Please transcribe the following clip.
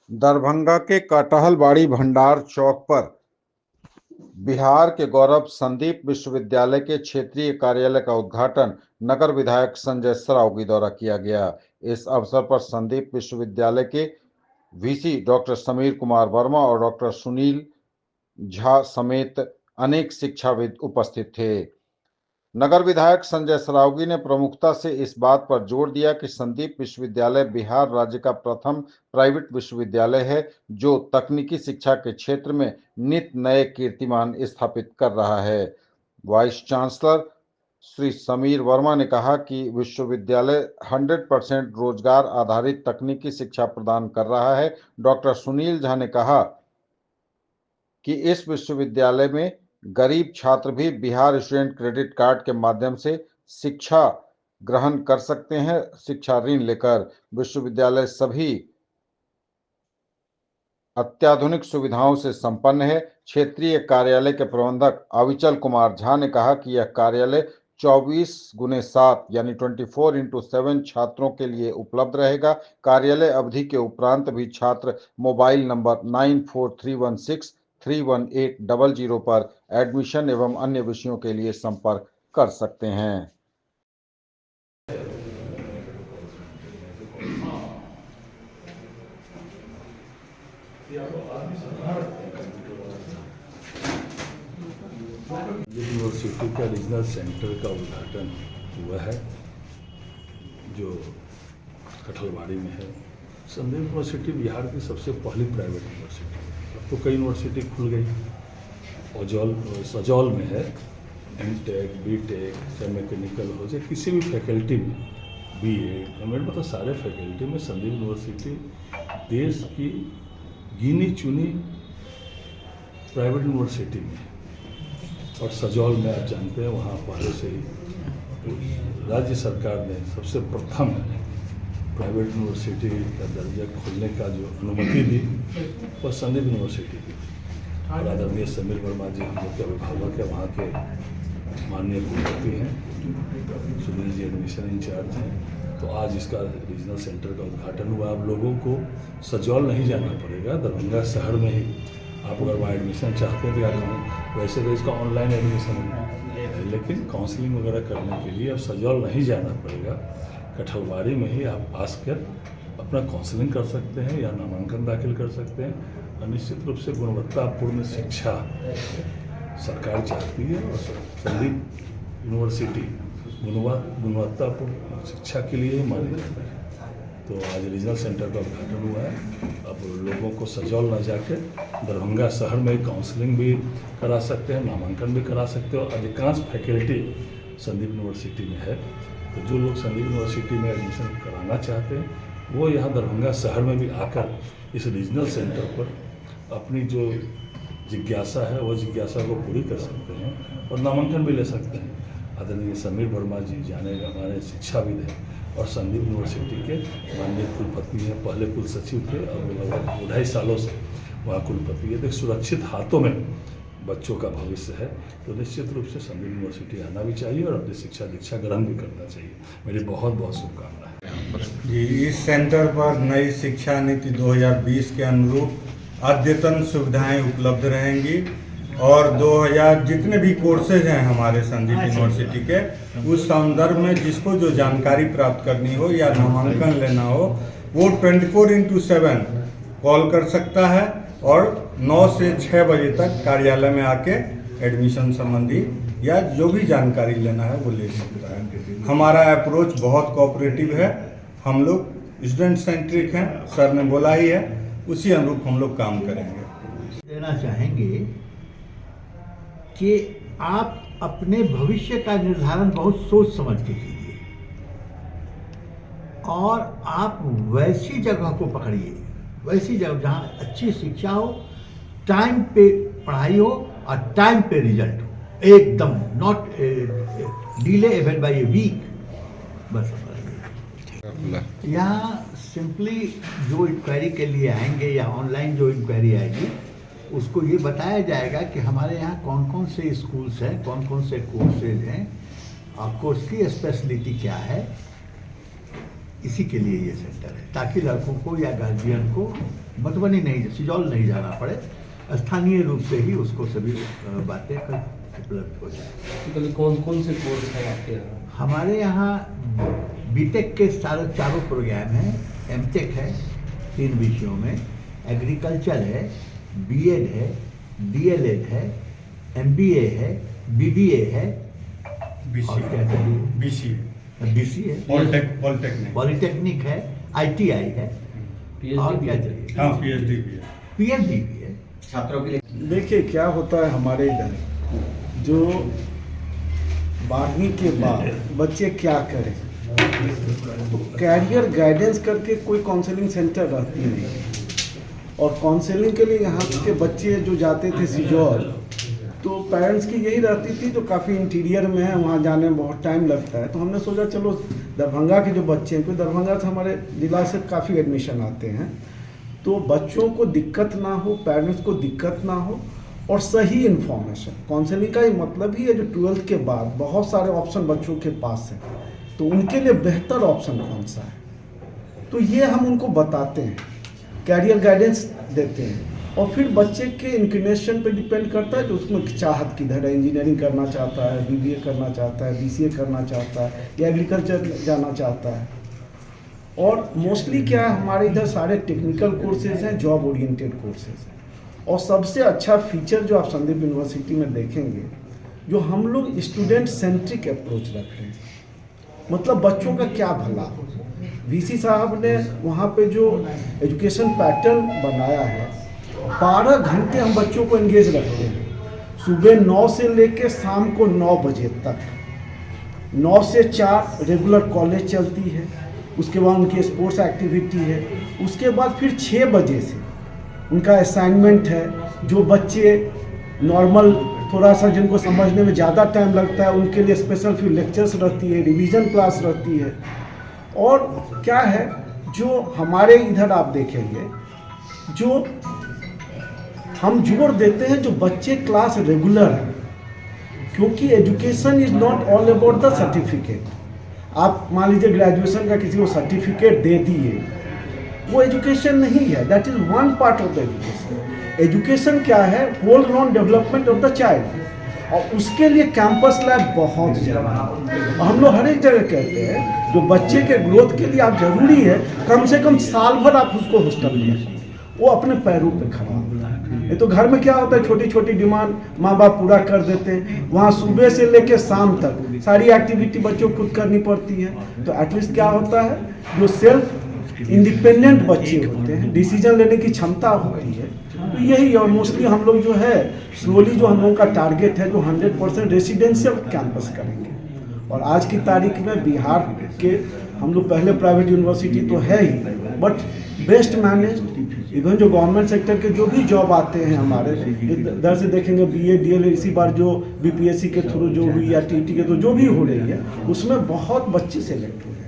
दरभंगा के कटहलबाड़ी भंडार चौक पर बिहार के गौरव संदीप विश्वविद्यालय के क्षेत्रीय कार्यालय का उद्घाटन नगर विधायक संजय सरावगी द्वारा किया गया। इस अवसर पर संदीप विश्वविद्यालय के वीसी डॉक्टर समीर कुमार वर्मा और डॉक्टर सुनील झा समेत अनेक शिक्षाविद उपस्थित थे। नगर विधायक संजय सरावगी ने प्रमुखता से इस बात पर जोर दिया कि संदीप विश्वविद्यालय बिहार राज्य का प्रथम प्राइवेट विश्वविद्यालय है जो तकनीकी शिक्षा के क्षेत्र में नित नए कीर्तिमान स्थापित कर रहा है। वाइस चांसलर श्री समीर वर्मा ने कहा कि विश्वविद्यालय 100% रोजगार आधारित तकनीकी शिक्षा प्रदान कर रहा है। डॉक्टर सुनील झा ने कहा कि इस विश्वविद्यालय में गरीब छात्र भी बिहार स्टूडेंट क्रेडिट कार्ड के माध्यम से शिक्षा ग्रहण कर सकते हैं। शिक्षा ऋण लेकर विश्वविद्यालय सभी अत्याधुनिक सुविधाओं से संपन्न है। क्षेत्रीय कार्यालय के प्रबंधक अविचल कुमार झा ने कहा कि यह कार्यालय 24x7 यानी 24x7 छात्रों के लिए उपलब्ध रहेगा। कार्यालय अवधि के उपरांत भी छात्र मोबाइल नंबर 9431631800 पर एडमिशन एवं अन्य विषयों के लिए संपर्क कर सकते हैं। यूनिवर्सिटी का रीजनल सेंटर का उद्घाटन हुआ है जो कटहलबाड़ी में है। संदीप यूनिवर्सिटी बिहार की सबसे पहली प्राइवेट यूनिवर्सिटी है। अब तो कई यूनिवर्सिटी खुल गई। सजौल में है एमटेक, बीटेक, चाहे मैकेनिकल हो, चाहे किसी भी फैकल्टी में, बीए, एमएड, मतलब सारे फैकल्टी में संदीप यूनिवर्सिटी देश की गिनी चुनी प्राइवेट यूनिवर्सिटी में। और सजौल में आप जानते हैं वहाँ पहले से ही राज्य सरकार ने सबसे प्रथम प्राइवेट यूनिवर्सिटी का दर्जा खोलने का जो अनुमति दी वह संदीप यूनिवर्सिटी की। और आदरणीय समीर वर्मा जी हम लोग के अभिभावक है, वहाँ के माननीय कुलपति हैं, सुनील जी एडमिशन इंचार्ज हैं। तो आज इसका रीजनल सेंटर का उद्घाटन हुआ। आप लोगों को सजौल नहीं जाना पड़ेगा, दरभंगा शहर में ही आप अगर वहाँ एडमिशन चाहते हैं तो आप वैसे तो इसका ऑनलाइन एडमिशन है, लेकिन काउंसलिंग वगैरह करने के लिए अब सजौल नहीं जाना पड़ेगा। कटहलबाड़ी में ही आप पास कर अपना काउंसलिंग कर सकते हैं या नामांकन दाखिल कर सकते हैं। और निश्चित रूप से गुणवत्तापूर्ण शिक्षा सरकार चाहती है और संदीप यूनिवर्सिटी गुणवत्तापूर्ण शिक्षा के लिए ही मानी जाती है। तो आज रीजनल सेंटर का उद्घाटन हुआ है। अब लोगों को सजौल न जाके दरभंगा शहर में काउंसलिंग भी करा सकते हैं, नामांकन भी करा सकते हो। अधिकांश फैकल्टी संदीप यूनिवर्सिटी में है। तो जो लोग संदीप यूनिवर्सिटी में एडमिशन कराना चाहते हैं वो यहाँ दरभंगा शहर में भी आकर इस रीजनल सेंटर पर अपनी जो जिज्ञासा है वो जिज्ञासा को पूरी कर सकते हैं और नामांकन भी ले सकते हैं। आदरणीय समीर वर्मा जी जाने हमारे शिक्षाविद हैं और संदीप यूनिवर्सिटी के माननीय कुलपति हैं। पहले कुल सचिव थे और लगभग 2.5 सालों से वहाँ कुलपति है। तो सुरक्षित हाथों में बच्चों का भविष्य है। तो निश्चित रूप से संदीप यूनिवर्सिटी आना भी चाहिए और अपनी शिक्षा दीक्षा ग्रहण भी करना चाहिए। मेरी बहुत बहुत शुभकामनाएं जी। इस सेंटर पर नई शिक्षा नीति 2020 के अनुरूप अद्यतन सुविधाएं उपलब्ध रहेंगी और 2000 जितने भी कोर्सेज हैं हमारे संदीप यूनिवर्सिटी के, उस संदर्भ में जिसको जो जानकारी प्राप्त करनी हो या नामांकन लेना हो वो 24x7 कॉल कर सकता है और 9 से 6 बजे तक कार्यालय में आके एडमिशन संबंधी या जो भी जानकारी लेना है वो ले सकता है। हमारा अप्रोच बहुत कोऑपरेटिव है। हम लोग स्टूडेंट सेंट्रिक हैं, सर ने बोला ही है, उसी अनुरूप हम लोग काम करेंगे। देना चाहेंगे कि आप अपने भविष्य का निर्धारण बहुत सोच समझ के कीजिए और आप वैसी जगह को पकड़िए, वैसी जगह जहाँ अच्छी शिक्षा हो, टाइम पे पढ़ाई हो और टाइम पे रिजल्ट हो, एकदम not delay even by a week. बस यहाँ सिंपली जो इंक्वायरी के लिए आएंगे या ऑनलाइन जो इंक्वायरी आएगी उसको ये बताया जाएगा कि हमारे यहाँ कौन कौन से स्कूल्स हैं, कौन कौन से कोर्सेज हैं और कोर्स की स्पेशलिटी क्या है। इसी के लिए ये सेंटर है, ताकि लड़कों को या गार्जियन को मधुबनी नहीं, सिजौल नहीं जाना पड़े, स्थानीय रूप से ही उसको सभी बातें उपलब्ध हो जाए। तो कौन कौन से कोर्स हैं आपके यहाँ? हमारे यहाँ बीटेक के चारों प्रोग्राम हैं, एमटेक है 3 विषयों में, एग्रीकल्चर है, बीएड है, डीएलएड है, एमबीए है, बीबीए है, और क्या चाहिए, बीसी है, पॉलिटेक्निक है, आईटीआई है, और क्या चाहिए, हाँ पीएचडी भी है छात्रों के लिए। देखिए क्या होता है हमारे इधर, जो 12वीं के बाद बच्चे क्या करें, तो कैरियर गाइडेंस करके कोई काउंसलिंग सेंटर रहती नहीं, और काउंसलिंग के लिए यहाँ के बच्चे जो जाते थे सिजौल, तो पेरेंट्स की यही रहती थी जो काफ़ी इंटीरियर में है, वहाँ जाने में बहुत टाइम लगता है। तो हमने सोचा चलो दरभंगा के जो बच्चे हैं, क्योंकि दरभंगा से हमारे जिला से काफ़ी एडमिशन आते हैं, तो बच्चों को दिक्कत ना हो, पेरेंट्स को दिक्कत ना हो, और सही इन्फॉर्मेशन। काउंसलिंग का ही मतलब ही है जो 12th के बाद बहुत सारे ऑप्शन बच्चों के पास हैं, तो उनके लिए बेहतर ऑप्शन कौन सा है, तो ये हम उनको बताते हैं, कैरियर गाइडेंस देते हैं। और फिर बच्चे के इंक्लिनेशन पे डिपेंड करता है, जो उसमें चाहत किधर है, इंजीनियरिंग करना चाहता है, बीबीए करना चाहता है, बीसीए करना चाहता है, या एग्रीकल्चर जाना चाहता है। और मोस्टली क्या है, हमारे इधर सारे टेक्निकल कोर्सेज हैं, जॉब ओरिएंटेड कोर्सेज हैं। और सबसे अच्छा फीचर जो आप संदीप यूनिवर्सिटी में देखेंगे, जो हम लोग स्टूडेंट सेंट्रिक अप्रोच रख रहे हैं, मतलब बच्चों का क्या भला हो। वीसी साहब ने वहाँ पे जो एजुकेशन पैटर्न बनाया है, 12 घंटे हम बच्चों को एंगेज रखते हैं, सुबह 9 से लेकर शाम को 9 बजे तक। 9 से 4 रेगुलर कॉलेज चलती है, उसके बाद उनकी स्पोर्ट्स एक्टिविटी है, उसके बाद फिर 6 बजे से उनका असाइनमेंट है। जो बच्चे नॉर्मल थोड़ा सा जिनको समझने में ज़्यादा टाइम लगता है, उनके लिए स्पेशल फिर लेक्चर्स रहती है, रिवीजन क्लास रहती है। और क्या है, जो हमारे इधर आप देखेंगे, जो हम जोर देते हैं, जो बच्चे क्लास रेगुलर हैं, क्योंकि education is not all about the certificate. आप मान लीजिए ग्रेजुएशन का किसी को सर्टिफिकेट दे दिए, वो एजुकेशन नहीं है, that is one part of the education. Education क्या है, whole round development of the child, और उसके लिए कैंपस लैब बहुत ज़्यादा है। और हम लोग हर एक जगह कहते हैं, जो बच्चे के ग्रोथ के लिए आप जरूरी है, कम से कम साल भर आप उसको हॉस्टल में रखिए, वो अपने पैरों पे खड़ा होता है। ये तो घर में क्या होता है, छोटी छोटी डिमांड माँ बाप पूरा कर देते हैं, वहाँ सुबह से लेकर शाम तक सारी एक्टिविटी बच्चों को खुद करनी पड़ती है। तो एटलीस्ट क्या होता है, जो सेल्फ इंडिपेंडेंट बच्चे होते हैं, डिसीजन लेने की क्षमता होती है, तो यही। और मोस्टली हम लोग जो है स्लोली, जो हम लोगों का टारगेट है, जो 100% रेसिडेंशियल कैंपस करेंगे। और आज की तारीख में बिहार के हम लोग पहले प्राइवेट यूनिवर्सिटी तो है ही, बट बेस्ट मैनेज्ड, इवन जो गवर्नमेंट सेक्टर के जो भी जॉब आते हैं हमारे इधर से देखेंगे, बीए डीएलएड इसी बार जो बीपीएससी के थ्रू जो हुई या टीटी के थ्रू जो भी हो रही है, उसमें बहुत बच्चे सेलेक्ट हुए हैं।